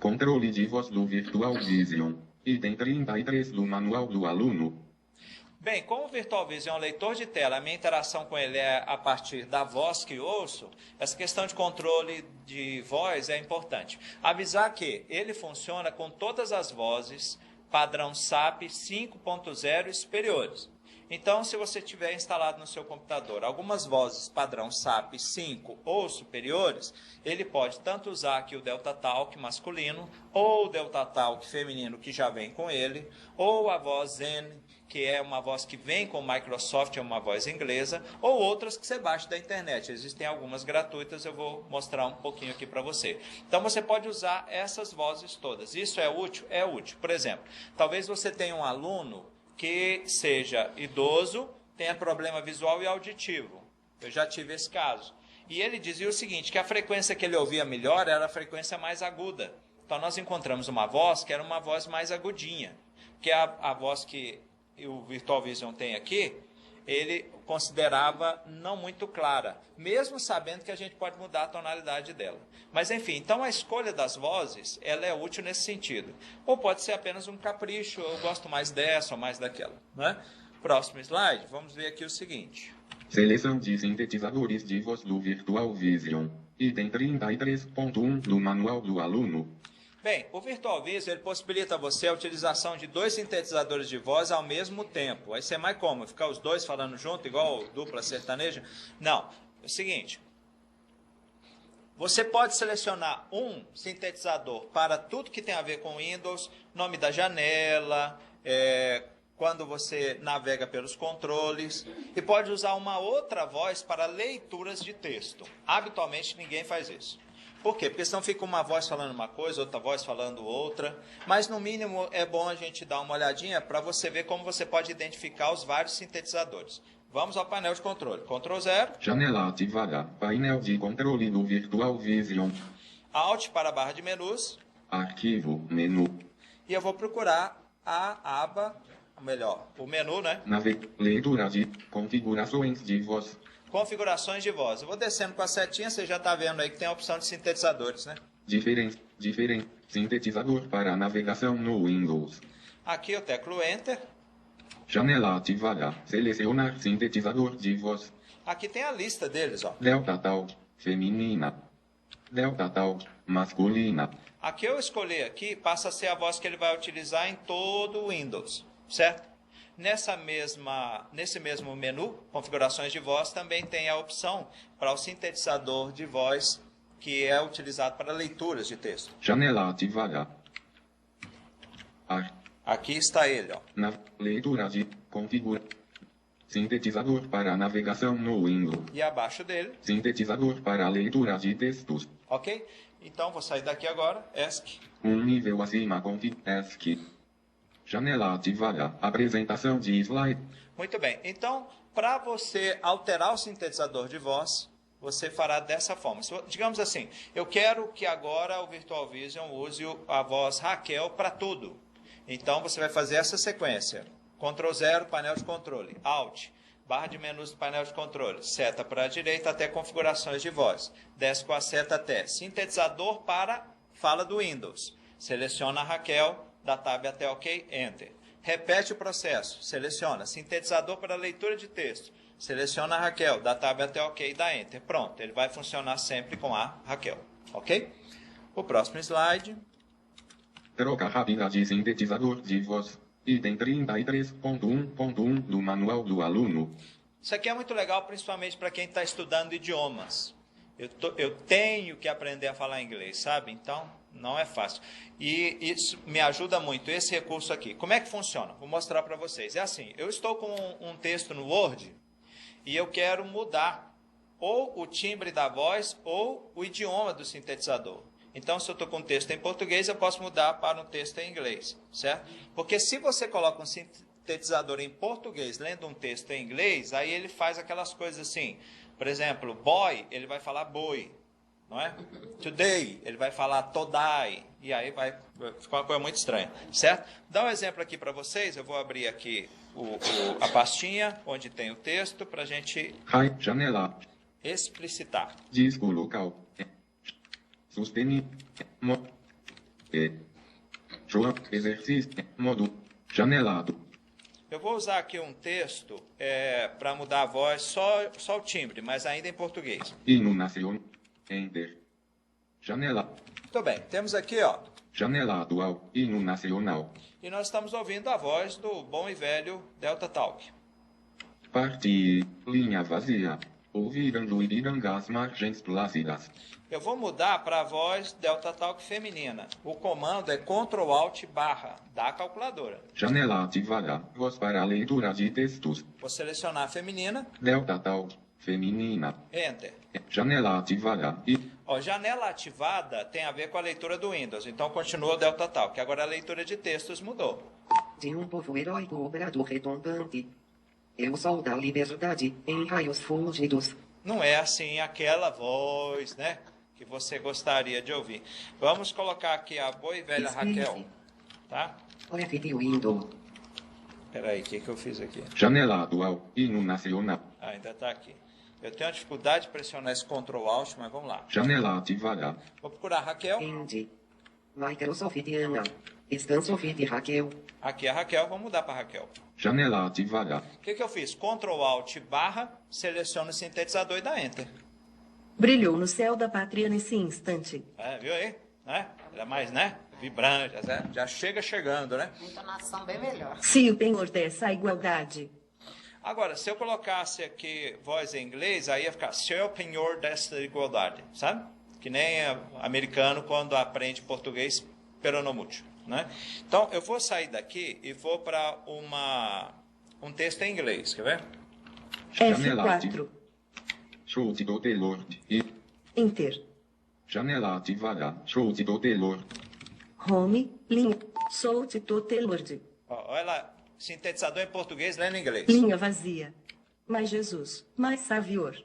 Controle de voz do Virtual Vision. Item 33 do manual do aluno. Bem, como o Virtual Vision é um leitor de tela, a minha interação com ele é a partir da voz que ouço, essa questão de controle de voz é importante. Avisar que ele funciona com todas as vozes padrão SAP 5.0 e superiores. Então, se você tiver instalado no seu computador algumas vozes padrão SAP 5 ou superiores, ele pode tanto usar aqui o DeltaTalk masculino, ou o DeltaTalk feminino, que já vem com ele, ou a voz Zen, que é uma voz que vem com o Microsoft, é uma voz inglesa, ou outras que você baixa da internet. Existem algumas gratuitas, eu vou mostrar um pouquinho aqui para você. Então, você pode usar essas vozes todas. Isso é útil? É útil. Por exemplo, talvez você tenha um aluno que seja idoso, tenha problema visual e auditivo. Eu já tive esse caso. E ele dizia o seguinte, que a frequência que ele ouvia melhor era a frequência mais aguda. Então, nós encontramos uma voz que era uma voz mais agudinha, que é a voz que o Virtual Vision tem aqui, ele considerava não muito clara, mesmo sabendo que a gente pode mudar a tonalidade dela. Mas, enfim, então a escolha das vozes, ela é útil nesse sentido. Ou pode ser apenas um capricho, eu gosto mais dessa ou mais daquela. Né? Próximo slide, vamos ver aqui o seguinte. Seleção de sintetizadores de voz do Virtual Vision. Item 33.1 do manual do aluno. Bem, o Virtual Vision ele possibilita a você a utilização de dois sintetizadores de voz ao mesmo tempo. Aí você é mais como? Ficar os dois falando junto, igual dupla sertaneja? Não. É o seguinte. Você pode selecionar um sintetizador para tudo que tem a ver com Windows, nome da janela, quando você navega pelos controles, e pode usar uma outra voz para leituras de texto. Habitualmente ninguém faz isso. Por quê? Porque senão fica uma voz falando uma coisa, outra voz falando outra. Mas, no mínimo, é bom a gente dar uma olhadinha para você ver como você pode identificar os vários sintetizadores. Vamos ao painel de controle. Ctrl 0. Janela ativada. Painel de controle do Virtual Vision. Alt para a barra de menus. Arquivo. Menu. E eu vou procurar a aba, melhor, o menu, né? Leitura de configurações de voz. Configurações de voz. Eu vou descendo com a setinha, você já está vendo aí que tem a opção de sintetizadores, né? Diferente. Sintetizador para navegação no Windows. Aqui eu teclo Enter. Janela ativada. Selecionar sintetizador de voz. Aqui tem a lista deles, ó. DeltaTalk. Feminina. DeltaTalk. Masculina. Aqui eu escolhi aqui, passa a ser a voz que ele vai utilizar em todo o Windows, certo? Nesse mesmo menu, configurações de voz, também tem a opção para o sintetizador de voz, que é utilizado para leituras de texto. Janela ativada. Aqui está ele, ó. Leitura de sintetizador para navegação no Windows. E abaixo dele. Sintetizador para leitura de textos. Ok? Então, vou sair daqui agora. ESC. Um nível acima, ESC. Janela ativada. Apresentação de slide. Muito bem. Então, para você alterar o sintetizador de voz, você fará dessa forma. Digamos assim, eu quero que agora o Virtual Vision use a voz Raquel para tudo. Então, você vai fazer essa sequência. Ctrl 0, painel de controle. Alt, barra de menus do painel de controle. Seta para a direita até configurações de voz. Desce com a seta até sintetizador para fala do Windows. Seleciona a Raquel, da tab até OK, Enter. Repete o processo. Seleciona sintetizador para leitura de texto. Seleciona a Raquel, da tab até OK e dá Enter. Pronto, ele vai funcionar sempre com a Raquel. Ok? O próximo slide. Troca rápida de sintetizador de voz. Item 33.1.1 do manual do aluno. Isso aqui é muito legal, principalmente para quem está estudando idiomas. Eu tenho que aprender a falar inglês, sabe? Então, não é fácil. E isso me ajuda muito, esse recurso aqui. Como é que funciona? Vou mostrar para vocês. É assim, eu estou com um texto no Word e eu quero mudar ou o timbre da voz ou o idioma do sintetizador. Então, se eu estou com um texto em português, eu posso mudar para um texto em inglês, certo? Porque se você coloca um sintetizador em português, lendo um texto em inglês, aí ele faz aquelas coisas assim. Por exemplo, boy, ele vai falar boy, não é? Today, ele vai falar todai, e aí vai ficar uma coisa muito estranha, certo? Dá um exemplo aqui para vocês, eu vou abrir aqui a pastinha, onde tem o texto, para a gente janela. Explicitar. Disco local. Suspeni. João, exercício, modo, janelado. Eu vou usar aqui um texto para mudar a voz, só o timbre, mas ainda em português. Iluminação, enter. Janela, Muito bem, temos aqui, ó, janela dual, iluminacional. e nós estamos ouvindo a voz do bom e velho Delta Talk. Parte, linha vazia. Ouviram e irão as margens plácidas. Eu vou mudar para a voz Delta Talk feminina. O comando é Ctrl Alt barra da calculadora. Janela ativada, voz para leitura de textos. Vou selecionar a feminina, Delta tal, feminina. Enter. Janela ativada e Ó, janela ativada tem a ver com a leitura do Windows, então continua o Delta Talk. Agora a leitura de textos mudou. De um povo heróico operador retumbante. Eu sou da liberdade em raios fulgidos. Não é assim aquela voz, né, que você gostaria de ouvir. Vamos colocar aqui a boa e velha Raquel, tá? Left de window. Peraí, o que eu fiz aqui? janela dual, iluminacional. Ah, ainda está aqui. Eu tenho uma dificuldade de pressionar esse Ctrl Alt, mas vamos lá. Janela ativada. Vou procurar Raquel. End. Microsoft Ana. Scansoft Raquel. Aqui é a Raquel, vamos mudar para Raquel. Janela ativada. O que eu fiz? Ctrl Alt barra, seleciono o sintetizador e dá Enter. Brilhou no céu da pátria nesse instante. Viu aí? Né? Era mais, né? Vibrante, já chega chegando, né? Entonação bem melhor. Se o penhor dessa igualdade. Agora, se eu colocasse aqui voz em inglês, aí ia ficar se o penhor dessa igualdade, sabe? Que nem americano quando aprende português peronomútil, né? Então, eu vou sair daqui e vou para um texto em inglês, quer ver? Janela F4. Chute do Taylor e Enter. janela ativada. Chute do Taylor. Home. Linha. Solte Totelord. Ó, olha lá, sintetizador em português, lendo em inglês. Linha vazia. Mais Jesus. Mais Savior.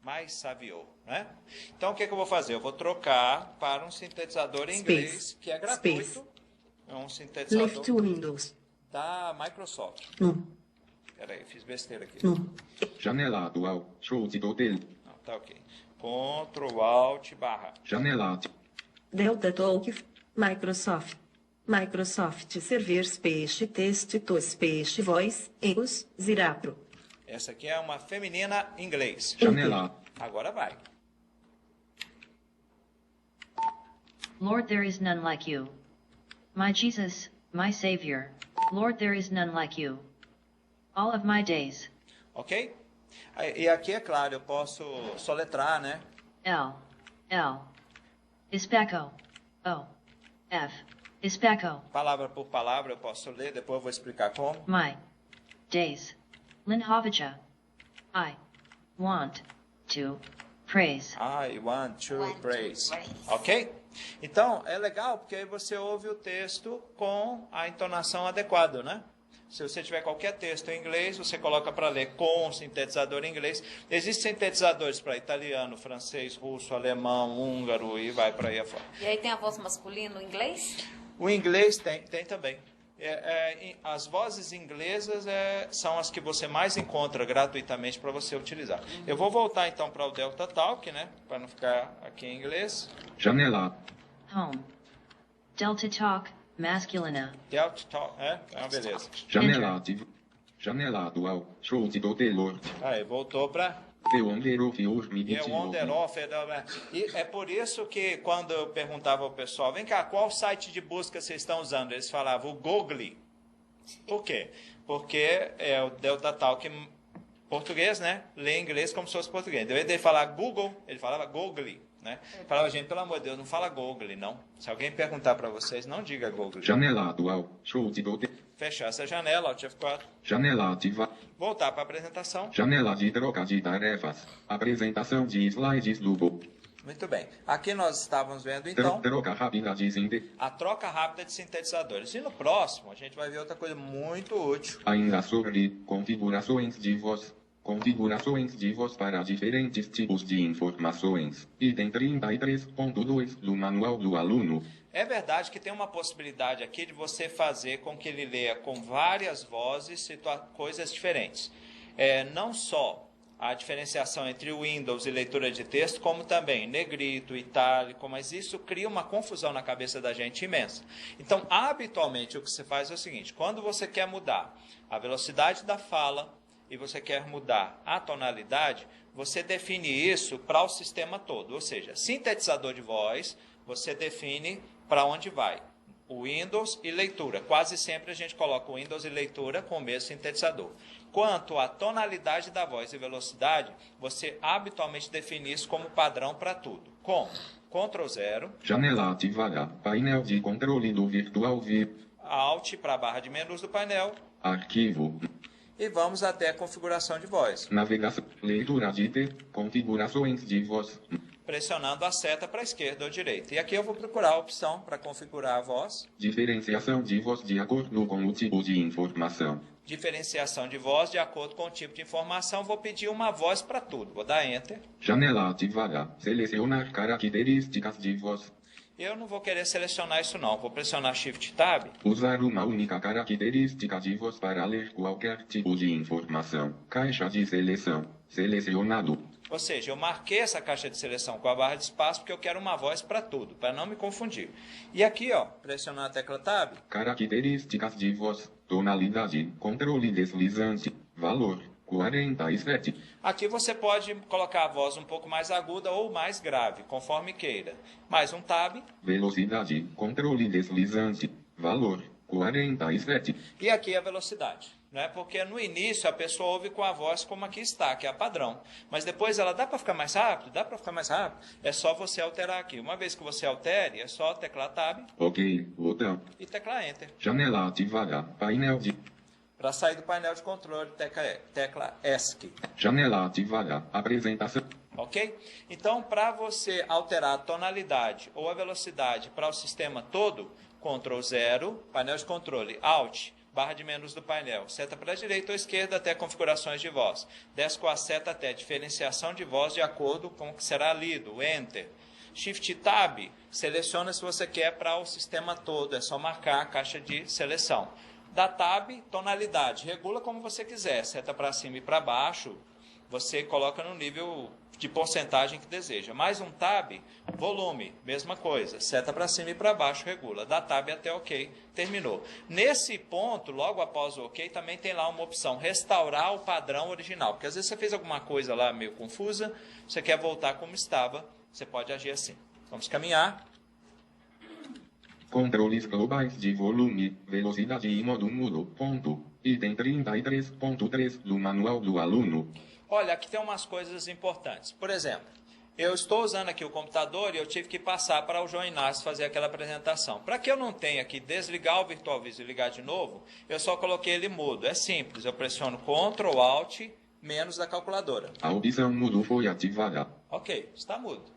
Mais saviou, né? Então, o que eu vou fazer? Eu vou trocar para um sintetizador em inglês, Space. que é gratuito. Space. É um sintetizador Left Windows. da Microsoft. Peraí, fiz besteira aqui. Janela dual. Chute do Taylor. Não, tá ok. Ctrl Alt barra. Janela ativada. Delta Talk. Microsoft. Microsoft Server Space Test to Space Voice. EUS. Zirapro. Essa aqui é uma feminina em inglês. Janela. Agora vai. Lord, there is none like you. My Jesus, my Savior. Lord, there is none like you. All of my days. Ok? E aqui, é claro, eu posso soletrar, né? L. Ispaco. O. F. Ispaco. Palavra por palavra eu posso ler, depois eu vou explicar como. My days. Linhovicha. I want to praise. I want to Want to praise. praise. Ok? Então, é legal porque aí você ouve o texto com a entonação adequada, né? Se você tiver qualquer texto em inglês, você coloca para ler com o sintetizador em inglês. Existem sintetizadores para italiano, francês, russo, alemão, húngaro e vai para aí afora. E aí tem a voz masculina no inglês? O inglês tem também. As vozes inglesas são as que você mais encontra gratuitamente para você utilizar. Eu vou voltar então para o Delta Talk, né? Para não ficar aqui em inglês. Janela. Home. Delta Talk. Masculina. Delta Talk, uma beleza. Janela ativada. Janela dual. Chute do Taylor. Aí, voltou para... The Wonder of Your É o on-the-off. E é por isso que quando eu perguntava ao pessoal, vem cá, qual site de busca vocês estão usando? Eles falavam o Google. Por quê? Porque é o Delta Talk em português, né? Lê em inglês como se fosse português. Em vez de ele falar Google, ele falava Google, né? Falava, gente, pelo amor de Deus, não fala Google, não. Se alguém perguntar para vocês, não diga Google. Janela dual. Chute do Taylor. Fechar essa janela, Alt F4. Janela ativada. Voltar para a apresentação. Janela de troca de tarefas. Apresentação de slides do Google. Muito bem. Aqui nós estávamos vendo, então, Troca rápida de sintetizador. a troca rápida de sintetizadores. E no próximo, a gente vai ver outra coisa muito útil. Ainda sobre configurações de voz. Configurações de voz para diferentes tipos de informações. Item 33.2 do manual do aluno. É verdade que tem uma possibilidade aqui de você fazer com que ele leia com várias vozes coisas diferentes. Não só a diferenciação entre o Windows e leitura de texto, como também negrito, itálico, mas isso cria uma confusão na cabeça da gente imensa. Então, habitualmente, o que você faz é o seguinte, quando você quer mudar a velocidade da fala e você quer mudar a tonalidade, você define isso para o sistema todo, ou seja, sintetizador de voz, você define para onde vai. O Windows e leitura. Quase sempre a gente coloca o Windows e leitura com o mesmo sintetizador. Quanto à tonalidade da voz e velocidade, você habitualmente define isso como padrão para tudo. Com Ctrl 0. Janela ativada. Painel de controle do Virtual VIP. Alt para a barra de menus do painel. Arquivo. E vamos até a configuração de voz. Navegação. Leitura de texto. Configurações de voz. Pressionando a seta para a esquerda ou direita. E aqui eu vou procurar a opção para configurar a voz. Diferenciação de voz de acordo com o tipo de informação. Diferenciação de voz de acordo com o tipo de informação. Vou pedir uma voz para tudo. Vou dar Enter. Janela ativada. Selecionar características de voz. Eu não vou querer selecionar isso não. Vou pressionar Shift Tab. Usar uma única característica de voz para ler qualquer tipo de informação. Caixa de seleção. Selecionado. Ou seja, eu marquei essa caixa de seleção com a barra de espaço porque eu quero uma voz para tudo, para não me confundir. E aqui, ó, pressionar a tecla Tab. Características de voz. Tonalidade. Controle deslizante. Valor. 47. Aqui você pode colocar a voz um pouco mais aguda ou mais grave, conforme queira. Mais um Tab. Velocidade. Controle deslizante. Valor. 47. E aqui a velocidade. Né? Porque no início a pessoa ouve com a voz como aqui está, que é a padrão. Mas depois ela dá para ficar mais rápido? Dá para ficar mais rápido? É só você alterar aqui. Uma vez que você altere, é só teclar Tab. Ok. Botão. E teclar Enter. Janela ativada. Painel de... Para sair do painel de controle, tecla ESC. Janela ativada. Apresentação. Ok? Então, para você alterar a tonalidade ou a velocidade para o sistema todo, Ctrl 0, painel de controle, Alt, barra de menus do painel, seta para a direita ou esquerda até configurações de voz. Desce com a seta até diferenciação de voz de acordo com o que será lido, Enter. Shift Tab, seleciona se você quer para o sistema todo, é só marcar a caixa de seleção. Da Tab, tonalidade, regula como você quiser, seta para cima e para baixo, você coloca no nível de porcentagem que deseja. Mais um Tab, volume, mesma coisa, seta para cima e para baixo, regula. Da Tab até OK, terminou. Nesse ponto, logo após o OK, também tem lá uma opção, restaurar o padrão original, porque às vezes você fez alguma coisa lá meio confusa, você quer voltar como estava, você pode agir assim. Vamos caminhar. Controles globais de volume, velocidade e modo mudo. Ponto. Item 33.3 do manual do aluno. Olha, aqui tem umas coisas importantes. Por exemplo, eu estou usando aqui o computador e eu tive que passar para o João Inácio fazer aquela apresentação. Para que eu não tenha que desligar o Virtual Visio e ligar de novo, eu só coloquei ele mudo. É simples, eu pressiono Ctrl Alt menos da calculadora. A opção mudo foi ativada. Ok, está mudo.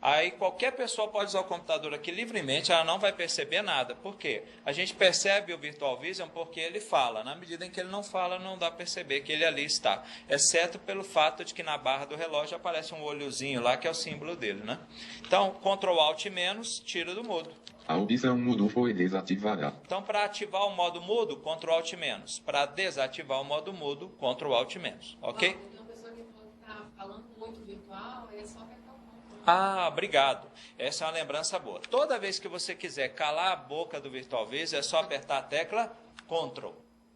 Aí qualquer pessoa pode usar o computador aqui livremente, ela não vai perceber nada. Por quê? A gente percebe o Virtual Vision porque ele fala. Na medida em que ele não fala, não dá para perceber que ele ali está. Exceto pelo fato de que na barra do relógio aparece um olhozinho lá, que é o símbolo dele, né? Então, Ctrl Alt menos, tira do mudo. A opção mudo foi desativada. Então, para ativar o modo mudo, Ctrl Alt menos. Para desativar o modo mudo, Ctrl Alt menos. Ok? Então, a pessoa que está falando muito virtual, é só apertar o Ctrl. Ah, obrigado. Essa é uma lembrança boa. Toda vez que você quiser calar a boca do Virtual Visio, é só apertar a tecla Ctrl,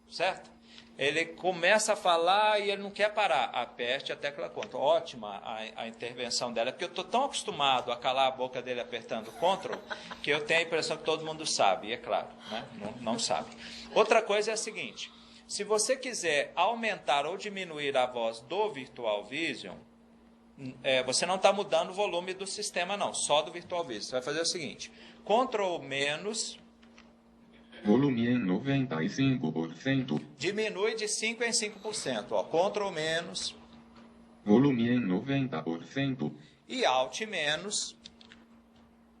certo? Ele começa a falar e ele não quer parar. Aperte a tecla Ctrl. Ótima a intervenção dela, porque eu estou tão acostumado a calar a boca dele apertando Ctrl, que eu tenho a impressão que todo mundo sabe, e é claro, né? Não sabe. Outra coisa é a seguinte, se você quiser aumentar ou diminuir a voz do Virtual Vision, você não está mudando o volume do sistema, não, só do Virtual Visio. Você vai fazer o seguinte, Ctrl menos... Volume em 95%. Diminui de 5% em 5%. Ó, Ctrl menos... Volume em 90%. E Alt menos...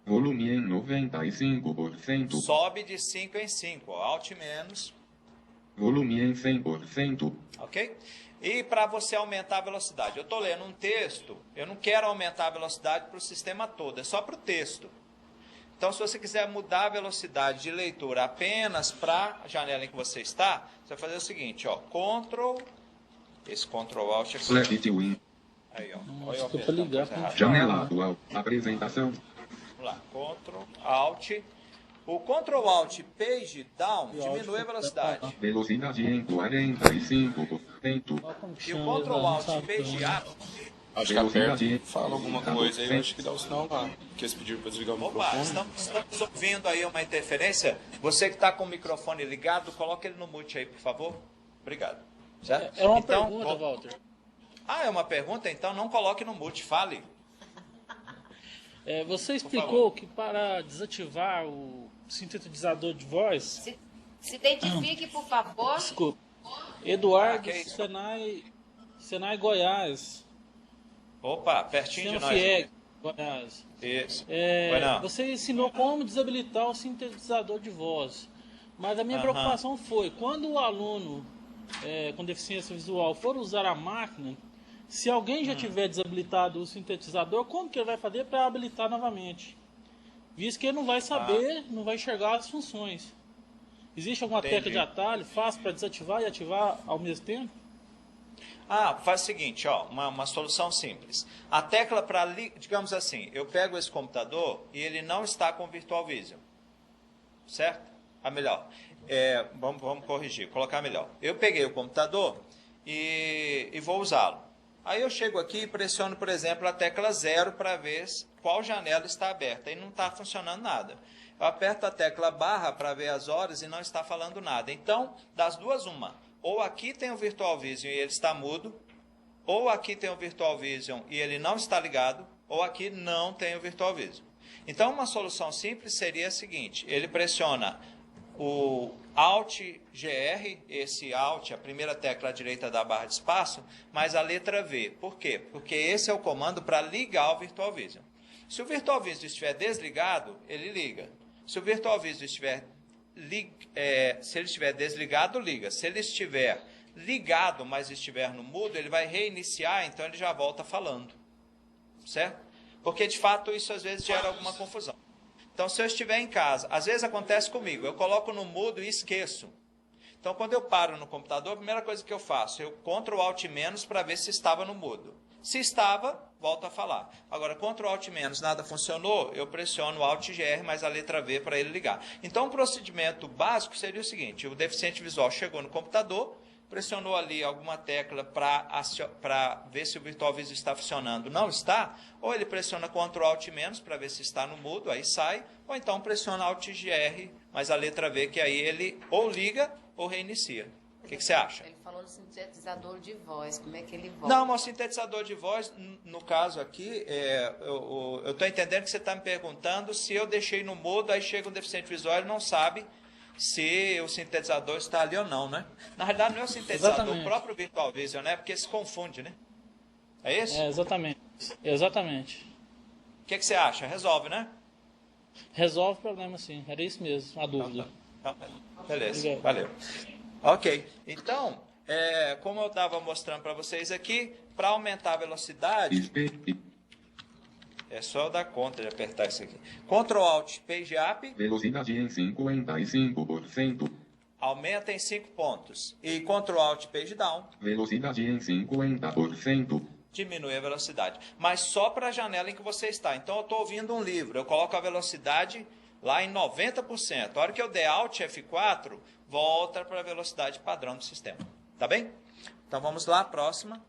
Volume em 95%. Sobe de 5 em 5. Ó, Alt menos... Volume em 100%. Ok? E para você aumentar a velocidade, eu estou lendo um texto, eu não quero aumentar a velocidade para o sistema todo, é só para o texto. Então, se você quiser mudar a velocidade de leitura apenas para a janela em que você está, você vai fazer o seguinte, ó, Ctrl Esse Ctrl Alt aqui. Select Win. Aí, ó. Nossa, Olha eu tô pra apertando ligar coisa com errada. Janela atual. Apresentação. Vamos lá. Ctrl Alt. O Ctrl Alt Page Down diminui a velocidade. Velocidade em 45%. Olha como E o chama, Ctrl não Alt sabe Page como. Up. Acho que aperta, Velocidade. fala alguma coisa aí, eu acho que dá o sinal lá. Porque eles pediram para desligar o Opa, microfone. estamos ouvindo aí uma interferência. Você que está com o microfone ligado, coloque ele no mute aí, por favor. Obrigado. Certo? É uma Então, pergunta, Walter. Ah, é uma pergunta? Então não coloque no mute, fale. Você explicou que para desativar o sintetizador de voz... Se identifique, por favor. Desculpa. Eduardo que é isso? Senai Goiás. Opa, pertinho de Sena nós. Fieg, Goiás. Isso. Vai não. Você ensinou como desabilitar o sintetizador de voz. Mas a minha preocupação foi, quando o aluno com deficiência visual for usar a máquina, se alguém já tiver desabilitado o sintetizador, como que ele vai fazer para habilitar novamente? Visto que ele não vai saber, não vai enxergar as funções. Existe alguma Entendi. tecla de atalho fácil para desativar e ativar ao mesmo tempo? Ah, faz o seguinte, ó, uma solução simples. A tecla para, digamos assim, eu pego esse computador e ele não está com Virtual Vision. Certo? Melhor. Vamos corrigir, colocar melhor. Eu peguei o computador e vou usá-lo. Aí eu chego aqui e pressiono, por exemplo, a tecla 0 para ver qual janela está aberta. E não está funcionando nada. Eu aperto a tecla barra para ver as horas e não está falando nada. Então, das duas, uma. Ou aqui tem o Virtual Vision e ele está mudo, ou aqui tem o Virtual Vision e ele não está ligado, ou aqui não tem o Virtual Vision. Então, uma solução simples seria a seguinte: ele pressiona o Alt GR, esse Alt, a primeira tecla à direita da barra de espaço, mais a letra V. Por quê? Porque esse é o comando para ligar o Virtual Vision. Se o Virtual Vision estiver desligado, ele liga. Se o Virtual Vision estiver se ele estiver desligado, liga. Se ele estiver ligado, mas estiver no mudo, ele vai reiniciar, então ele já volta falando. Certo? Porque, de fato, isso às vezes gera alguma confusão. Então, se eu estiver em casa, às vezes acontece comigo, eu coloco no mudo e esqueço. Então, quando eu paro no computador, a primeira coisa que eu faço, eu Ctrl Alt menos para ver se estava no mudo. Se estava, volto a falar. Agora, Ctrl Alt menos, nada funcionou, eu pressiono Alt GR mais a letra V para ele ligar. Então, o procedimento básico seria o seguinte: o deficiente visual chegou no computador, pressionou ali alguma tecla para ver se o Virtual Vision está funcionando. Não está, ou ele pressiona Ctrl Alt menos para ver se está no mudo, aí sai, ou então pressiona Alt GR mais a letra V, que aí ele ou liga ou reinicia. O que você acha? Ele falou no sintetizador de voz, como é que ele volta? Não, mas o sintetizador de voz, no caso aqui, eu estou entendendo que você está me perguntando se eu deixei no mudo, aí chega um deficiente visual, ele não sabe se o sintetizador está ali ou não, né? Na realidade, não é o sintetizador, Exatamente. o próprio Virtual Vision, né? Porque se confunde, né? É isso? Exatamente. Exatamente. O que você acha? Resolve, né? Resolve o problema, sim. Era isso mesmo, a dúvida. Então, beleza, Obrigado. valeu. Ok, então, como eu estava mostrando para vocês aqui, para aumentar a velocidade, é só eu dar conta de apertar isso aqui. Ctrl Alt Page Up, Velocidade em 55%. aumenta em 5 pontos. E Ctrl Alt Page Down, Velocidade em 50%. diminui a velocidade. Mas só para a janela em que você está. Então, eu estou ouvindo um livro, eu coloco a velocidade lá em 90%. A hora que eu der Alt F4, volta para a velocidade padrão do sistema. Tá bem? Então, vamos lá, próxima.